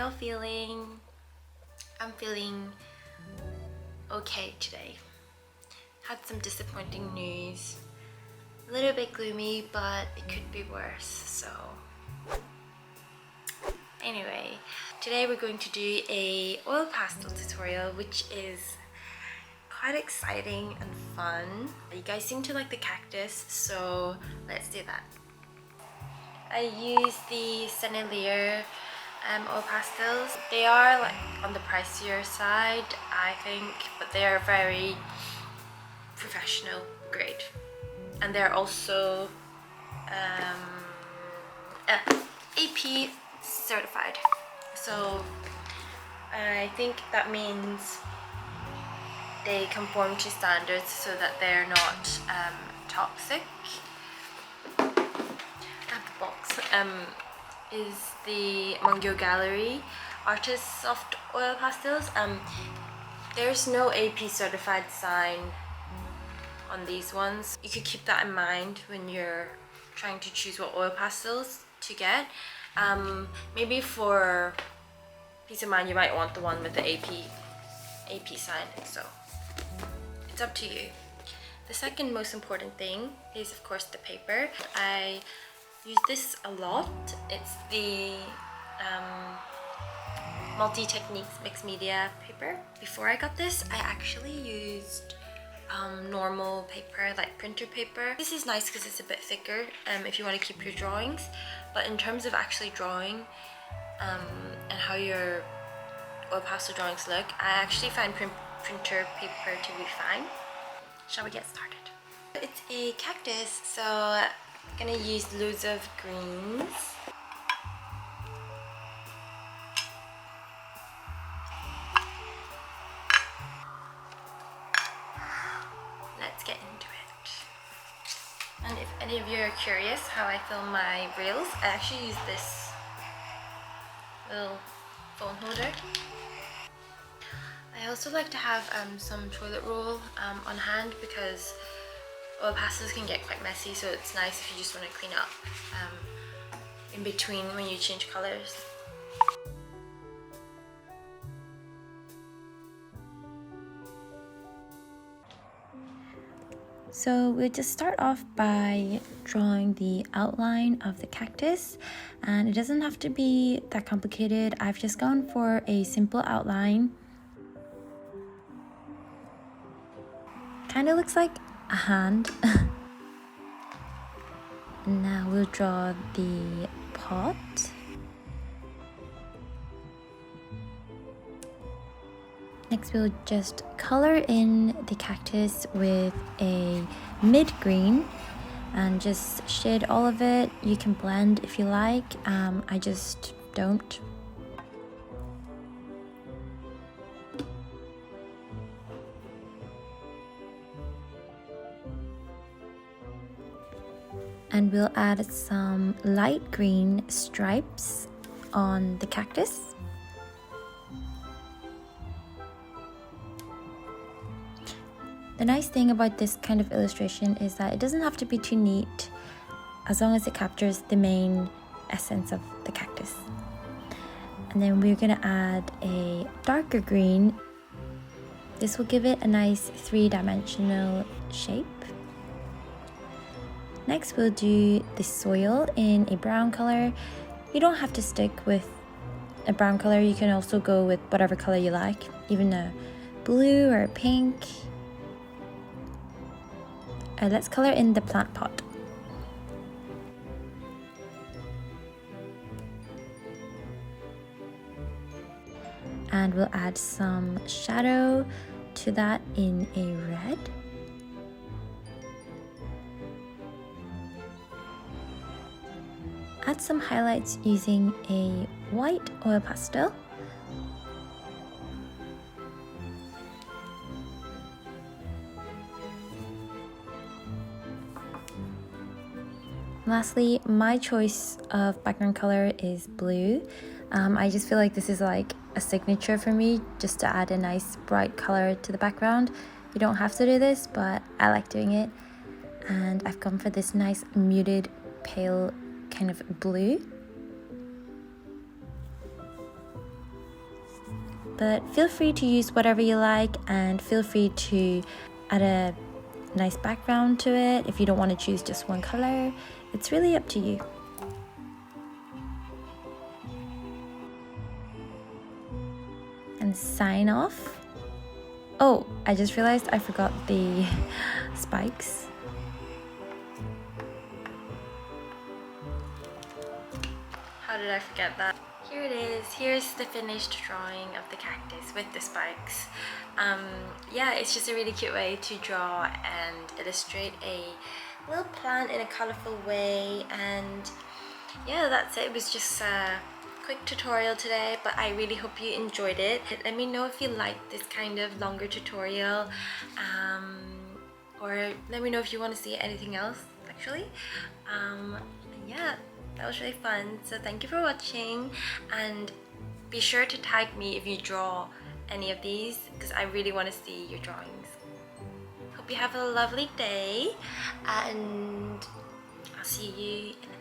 y'all feeling? I'm feeling okay today. Had some disappointing news. A little bit gloomy, but it could be worse, so anyway, today we're going to do a oil pastel tutorial, which is quite exciting and fun. You guys seem to like the cactus, so let's do that. I use the Sennelier oil pastels. They are like on the pricier side, I think, but they are very professional grade, and they're also AP certified. So I think that means they conform to standards so that they're not toxic. At the box is the Mungyo Gallery Artist Soft Oil Pastels. There's no AP certified sign on these ones. You could keep that in mind when you're trying to choose what oil pastels to get. Maybe for peace of mind, you might want the one with the AP sign, so it's up to you. The second most important thing is, of course, the paper. I use this a lot. It's the Multi-Techniques Mixed Media paper. Before I got this, I actually used normal paper, like printer paper. This is nice because it's a bit thicker if you want to keep your drawings, but in terms of actually drawing and how your oil pastel drawings look, I actually find printer paper to be fine. Shall we get started? It's a cactus, so I'm gonna use loads of greens. Let's get into it. And if any of you are curious how I film my reels, I actually use this little phone holder. I also like to have some toilet roll on hand because oil pastels can get quite messy, so it's nice if you just want to clean up in between when you change colors. So we'll just start off by drawing the outline of the cactus, and it doesn't have to be that complicated. I've just gone for a simple outline. Kind of looks like a hand. Now we'll draw the pot. Next we'll just color in the cactus with a mid-green and just shade all of it. You can blend if you like, I just don't. And we'll add some light green stripes on the cactus. The nice thing about this kind of illustration is that it doesn't have to be too neat as long as it captures the main essence of the cactus. And then we're going to add a darker green. This will give it a nice three-dimensional shape. Next we'll do the soil in a brown color. You don't have to stick with a brown color, you can also go with whatever color you like, even a blue or a pink. Let's color in the plant pot. And we'll add some shadow to that in a red. Add some highlights using a white oil pastel. Lastly, my choice of background color is blue. I just feel like this is like a signature for me, just to add a nice bright color to the background. You don't have to do this, but I like doing it. And I've gone for this nice muted pale kind of blue. but feel free to use whatever you like, and feel free to add a nice background to it if you don't want to choose just one color. It's really up to you. And sign off. Oh, I just realized I forgot the spikes. How did I forget that? Here it is. Here's the finished drawing of the cactus with the spikes. Yeah, it's just a really cute way to draw and illustrate a little plant in a colorful way. And yeah, that's it. It was just a quick tutorial today, but I really hope you enjoyed it. Let me know if you like this kind of longer tutorial, or let me know if you want to see anything else actually. Yeah, that was really fun. So thank you for watching, and be sure to tag me if you draw any of these, because I really want to see your drawings. Hope you have a lovely day, and I'll see you in the